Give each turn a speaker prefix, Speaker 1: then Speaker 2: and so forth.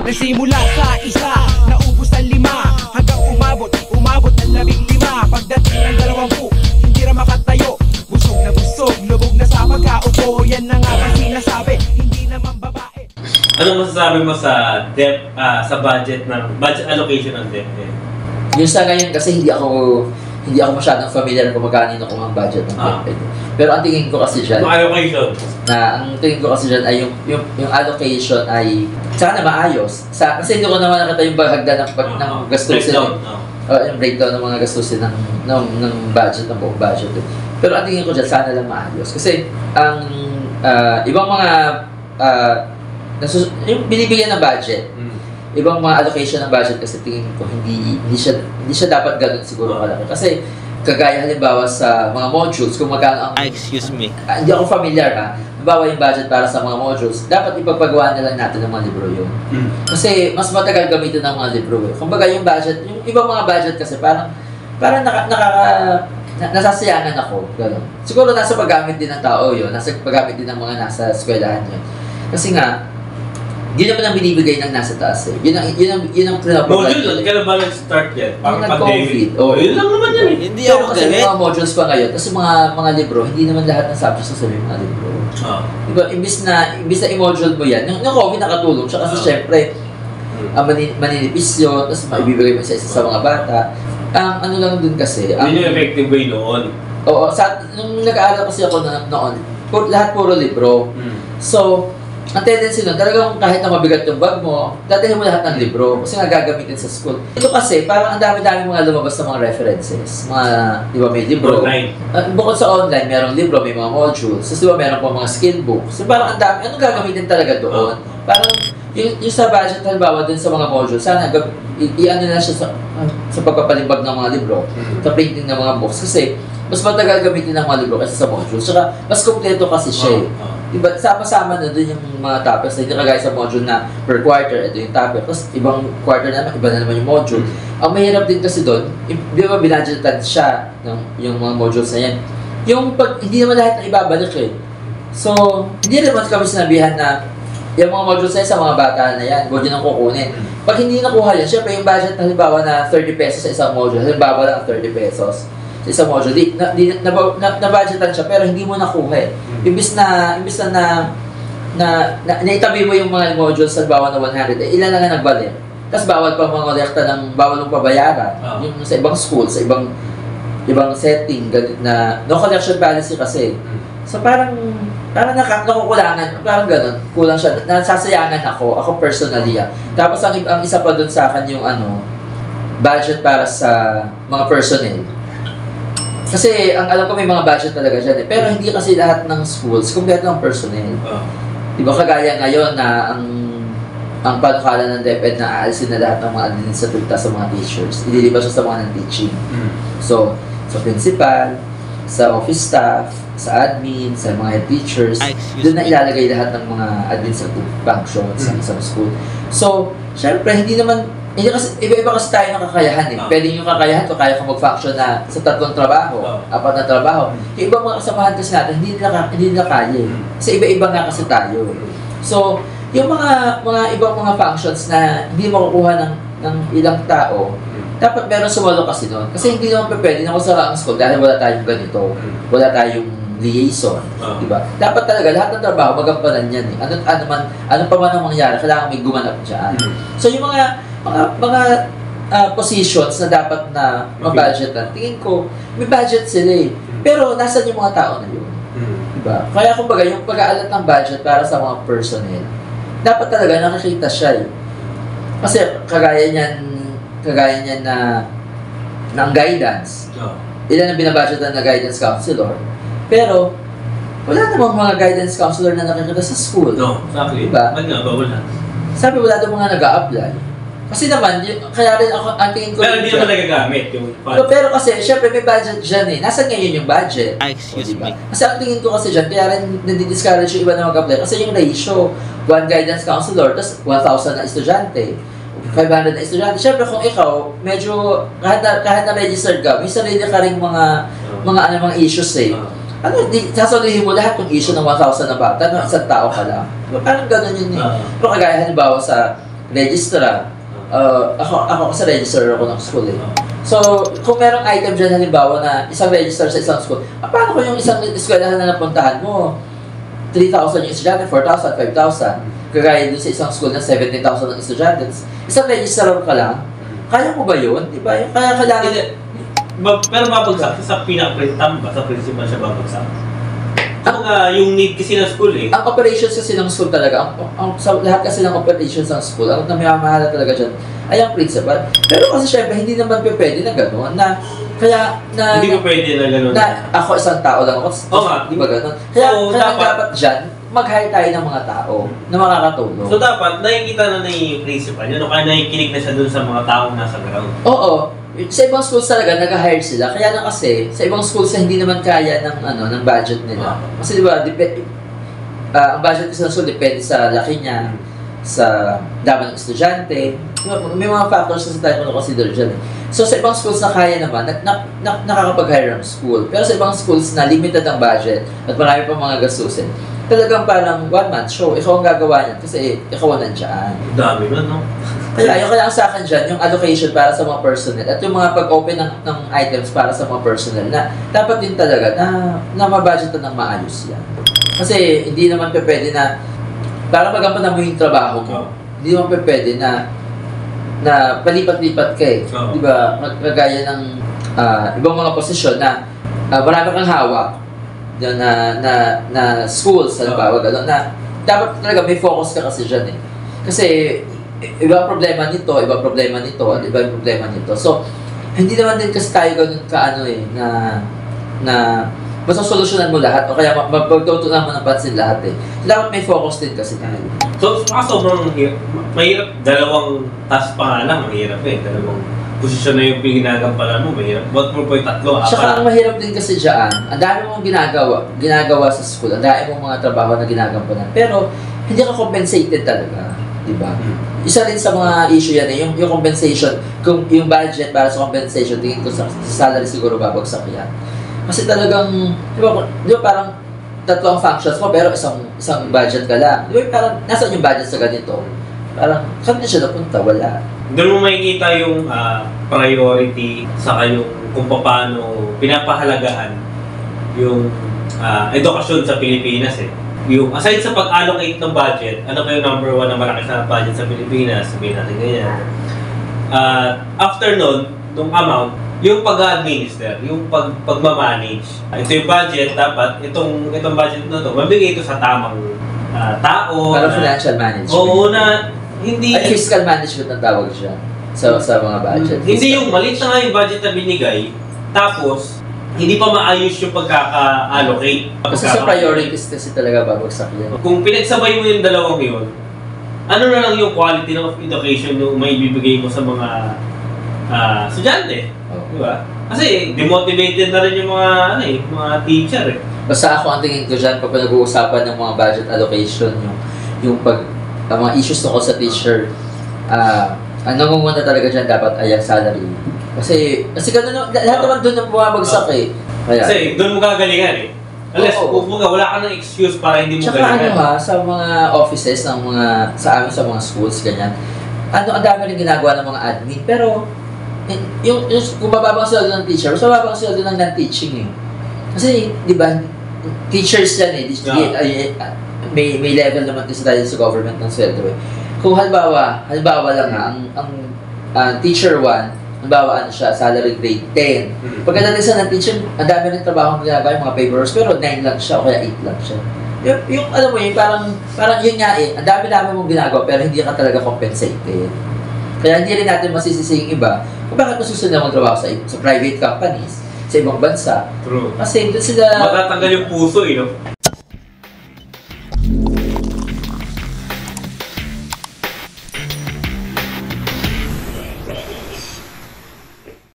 Speaker 1: Nagsimula sa isa, naubos ang 5, hanggang umabot ng 15. Pagdating ng 20, hindi na makatayo. Busog na busog, lubog na sa pagkaupo. Yan na nga ba sinasabi, hindi naman babae.
Speaker 2: Anong masasabi mo sa debt, sa budget allocation ng debt?
Speaker 3: Yung sa ngayon kasi hindi ako masyadong familiar kung magkano ang budget ng DepEd. Pero ang tingin ko kasi dyan, ang tingin ko kasi dyan ay yung allocation ay sana maayos. Kasi hindi ko naman nakita yung bahagda ng gastusin. Yung breakdown ng mga gastusin ng budget, ng buong budget. Pero ang tingin ko dyan, sana lang maayos. Kasi ang ibang mga yung binibigyan ng budget, ibang mga allocation ng budget kasi tingin ko hindi siya dapat gano'n siguro kalaki. Kasi kagaya halimbawa sa mga modules, kung magkano ang...
Speaker 4: Excuse me.
Speaker 3: Hindi ako familiar ha. Halimbawa yung budget para sa mga modules, dapat ipagpagawa na lang natin ng mga libro yun. Kasi mas matagal gamitin ng mga libro eh. Kumbaga yung budget, yung ibang mga budget kasi parang nasasayangan ako. Gano'n. Siguro nasa paggamit din ng tao yun, nasa paggamit din ng mga nasa eskwelahan yun. Kasi nga, yun naman ang binibigay ng nasa taas eh. Yun ang
Speaker 2: module yun, kailan ba nag-start yan?
Speaker 3: Parang nag-COVID.
Speaker 2: Yun lang naman yan eh.
Speaker 4: Hindi ako
Speaker 3: kasi
Speaker 4: galit.
Speaker 3: mga modules pa ngayon. Kasi mga libro, hindi naman lahat ng subjects sasabihin mga libro. Diba, imbis na i-module mo yan, yung COVID nakatulong siya kasi syempre, maninipis yun, tapos maibibigay mo sa isa sa mga bata. Ano lang dun kasi.
Speaker 2: Yun yung effective way noon.
Speaker 3: Oo, nung nag-aaral kasi ako noon, lahat puro libro. So, ang tendency nun, talagang kahit na mabigat yung bag mo, dadahin mo lahat ng libro kasi nga gagamitin sa school. Ito kasi, parang ang dami-dami mga lumabas na mga references. Mga, di ba, may libro.
Speaker 2: Online.
Speaker 3: Bukod sa online, merong libro, may mga modules. Tapos di ba, meron pa mga skill books. So parang ang dami, anong gagamitin talaga doon? Parang, yung sa budget, halimbawa din sa mga modules, sana i-ano na siya sa pagpapalimbag ng mga libro, sa printing ng mga books. Kasi, mas matagal gamitin ng mga libro kasi sa modules. Saka, mas kompleto kasi siya. Diba, sama-sama na doon yung mga topics. Hindi kagaya sa module na per quarter, ito yung topic. Tapos, ibang quarter naman, iba na naman yung module. Ang mahirap din kasi doon, di ba binadgetan siya yung mga modules na yan. Hindi naman lahat na ibabalik eh. So, hindi naman kami sinabihan na yung mga modules na yan sa mga bata na yan, huwag yun ang kukunin. Pag hindi nakuha yan, syempre yung budget halimbawa na 30 pesos sa isang module, halimbawa lang 30 pesos sa isang module, na-budgetan siya pero hindi mo nakuha eh. Imbis na naitabi mo yung mga modules sa bawa na 100, ilan na nga nagbalik. Tapos bawal pa mga kolekta bawal mong pabayaran. Yung sa ibang school, sa ibang setting, na no collection policy kasi. So parang nakukulangan, parang ganun, kulang siya, nasasayangan ako personally. Tapos ang isa pa dun sa akin yung budget para sa mga personnel. Kasi ang alam ko may mga budget talaga dyan eh. Pero hindi kasi lahat ng schools kumpleto ng personnel. Diba kagaya ngayon na ang panukala ng DepEd na aalisin na lahat ng mga administrative sa mga teachers. Ililipas siya sa mga non-teaching. So, sa principal, sa office staff, sa admin, sa mga head teachers, doon na ilalagay lahat ng mga administrative functions sa isang school. So, syempre, kasi iba-iba kasi tayo ng kakayahan eh. Pwede yung kakayahan ko, kaya kang mag-function na sa 3 trabaho, 4 na trabaho. Yung ibang mga kasamahan kasi natin, hindi nila kaya eh. Kasi iba-iba nga kasi tayo. So, yung mga ibang mga functions na hindi makukuha ng ilang tao, dapat meron sumalo kasi nun. Kasi hindi naman pwede na kung ang school dahil wala tayong ganito, wala tayong liaison, diba? Dapat talaga lahat ng trabaho magampanan yan eh. Ano pa man ang mangyari, kailangan may gumanap dyan. So, yung mga positions na dapat na ma-budgetan, tingin ko, may budget sila eh. Pero nasan yung mga tao na yun? Diba? Kaya kumbaga, yung pag-aalat ng budget para sa mga personnel, dapat talaga nakikita siya eh. Kasi kagaya niyan na ng guidance. Ilan ang binabudgetan na guidance counselor. Pero, wala namang mga guidance counselor na nakikita sa school.
Speaker 2: No, exactly.
Speaker 3: Diba?
Speaker 2: Wala.
Speaker 3: Sabi, wala daw mga nag-a-apply. Kasi naman, kaya rin ako, ang tingin ko...
Speaker 2: Pero hindi naman nagagamit yung budget.
Speaker 3: Pero kasi, syempre may budget dyan eh. Nasaan ngayon yung budget?
Speaker 4: Excuse me.
Speaker 3: Kasi ang tingin ko kasi dyan, kaya rin nadi-discourage yung iba na mag-apply. Kasi yung ratio, 1 guidance counselor, tapos 1,000 na estudyante, 500 na estudyante. Syempre kung ikaw, medyo, kahit na registered ka, may sarili ka rin mga issues eh. Sasaluhin mo lahat yung issue ng 1,000 na bata, no, isang tao ka lang. Parang gano'n yun eh. Pero kagaya halimbawa sa registrar. Ako kasi registrar ako ng school eh. So, kung merong item dyan, halimbawa na isang register sa isang school, paano kung yung isang eskwelahan na napuntahan mo, 3,000 yung estudyante, 4,000, 5,000. Kagaya dun sa isang school na 17,000 ng estudyante. Isang registrar ka lang, kaya mo ba yun? Di ba? Kaya kailangan...
Speaker 2: Pero babagsak siya sa pinaka-principal ba? Sa principal siya babagsak? Yung need kasi ng school eh.
Speaker 3: Ang operations kasi ng school talaga, sa lahat kasi ng operations ng school, ang namimahala talaga dyan ay ang principal. Pero kasi syempre, hindi naman pwede na gano'n, na kaya na...
Speaker 2: Hindi ko pwede na gano'n.
Speaker 3: Na ako isang tao lang ako, di ba gano'n? Kaya, dapat dyan, mag-hire tayo ng mga tao na makakatulong.
Speaker 2: So dapat, nakikita na yung principal yun, o kaya nakikinig na siya dun sa mga taong nasa ground.
Speaker 3: Oo. Sa ibang schools talaga, nag-hire sila. Kaya lang kasi, sa ibang schools hindi naman kaya ng budget nila. Kasi di ba, ang budget ng school depende sa laki niya, sa dami ng estudyante. May mga factors na tayo consider dyan. So sa ibang schools na kaya naman, nakakapag-hire ng school. Pero sa ibang schools na limited ang budget at marami pa mga gastusin, talagang parang one-man show. Ikaw ang gagawa niyan kasi ikaw ang nandiyan.
Speaker 2: Dami nun, no?
Speaker 3: Kaya yung kailangan sa akin dyan, yung allocation para sa mga personnel at yung mga pag-open ng items para sa mga personnel na dapat din talaga na mabudgetan ng maayos yan. Kasi hindi naman pwede na para magampanan mo yung trabaho mo. Hindi naman pwede na palipat-lipat ka eh. Di ba? Magagaya ng ibang mga posisyon na marami kang hawak na schools, halimbawa, gano'n, na dapat talaga may focus ka kasi dyan eh. Kasi iba problema nito, iba problema nito, iba yung problema nito. So, hindi naman din kasi tayo ganun kaano eh, na masasolusyonan mo lahat o kaya magtutunan mo ng pansin lahat eh. Dapat may focus din kasi tayo.
Speaker 2: So, sobrang mahirap. Dalawang task pa nga lang, mahirap eh. Dalawang posisyon na yung ginagampanan mo, mahirap. Ba't mo po yung tatlo, apat?
Speaker 3: Tsaka ang mahirap din kasi dyan, ang dami mong ginagawa sa school, ang dami mong mga trabaho na ginagampanan. Pero, hindi ka compensated talaga. Diba? Isa rin sa mga issue yan eh, yung compensation, kung yung budget para sa compensation, tingin ko sa salary siguro babagsak yan. Kasi talagang, di ba parang tatlo ang functions mo pero isang budget ka lang. Di ba parang, nasaan yung budget sa ganito? Parang, saan siya napunta? Wala.
Speaker 2: Doon mo makikita yung priority sa yung kung paano pinapahalagaan yung edukasyon sa Pilipinas eh. Yung aside sa pag-allocate ng budget, ano ba yung number one na malaki sa budget sa Pilipinas? Sabihin natin ganyan. After nun, itong amount, yung pag-administer, yung pag-manage. Ito yung budget, dapat itong budget na ito, mabigay ito sa tamang tao.
Speaker 3: Para financial management.
Speaker 2: Oo na, hindi...
Speaker 3: Ay, fiscal management ang tawag siya sa mga budget.
Speaker 2: Hindi yung maliit na nga yung budget na binigay, tapos, hindi pa maayos yung pagkaka-allocate.
Speaker 3: Kasi sa priorities kasi talaga babagsak yan.
Speaker 2: Kung pinagsabay mo yung dalawang yun, ano na lang yung quality of education yung may bibigay mo sa mga estudyante? Di ba? Kasi demotivated na rin yung mga teacher eh.
Speaker 3: Basta ako ang tingin ko dyan, pag nag-uusapan ng mga budget allocation, yung mga issues tungkol sa teacher, ang nangunguna talaga dyan dapat ay ang salary. Kasi gano'n, lahat naman doon ang bumabagsak eh. Kaya,
Speaker 2: kasi doon mo gagalingan eh. Unless, wala ka ng excuse para hindi mo galingan.
Speaker 3: Tsaka sa mga offices sa amin, sa mga schools, ganyan, ang dami rin ginagawa ng mga admin. Pero, kung mababang sweldo ng teacher, mas mababang sweldo ng non-teaching eh. Kasi, di ba, teachers yan eh. May level naman kasi tayo sa government ng sweldo eh. Kung halimbawa lang ang teacher 1, halimbawa siya, salary grade 10. Pagkadating sa non-teacher, ang dami rin trabaho ng ginagawa yung mga paperworks, pero 9 lang siya o kaya 8 lang siya. Yung alam mo yun, parang yun nga eh, ang dami mong ginagawa pero hindi ka talaga compensated. Kaya hindi rin natin masisisi yung iba kung bakit masusunod na magtrabaho sa private companies, sa ibang bansa.
Speaker 2: True.
Speaker 3: Kasi doon sila...
Speaker 2: Matatanggal yung puso eh, no?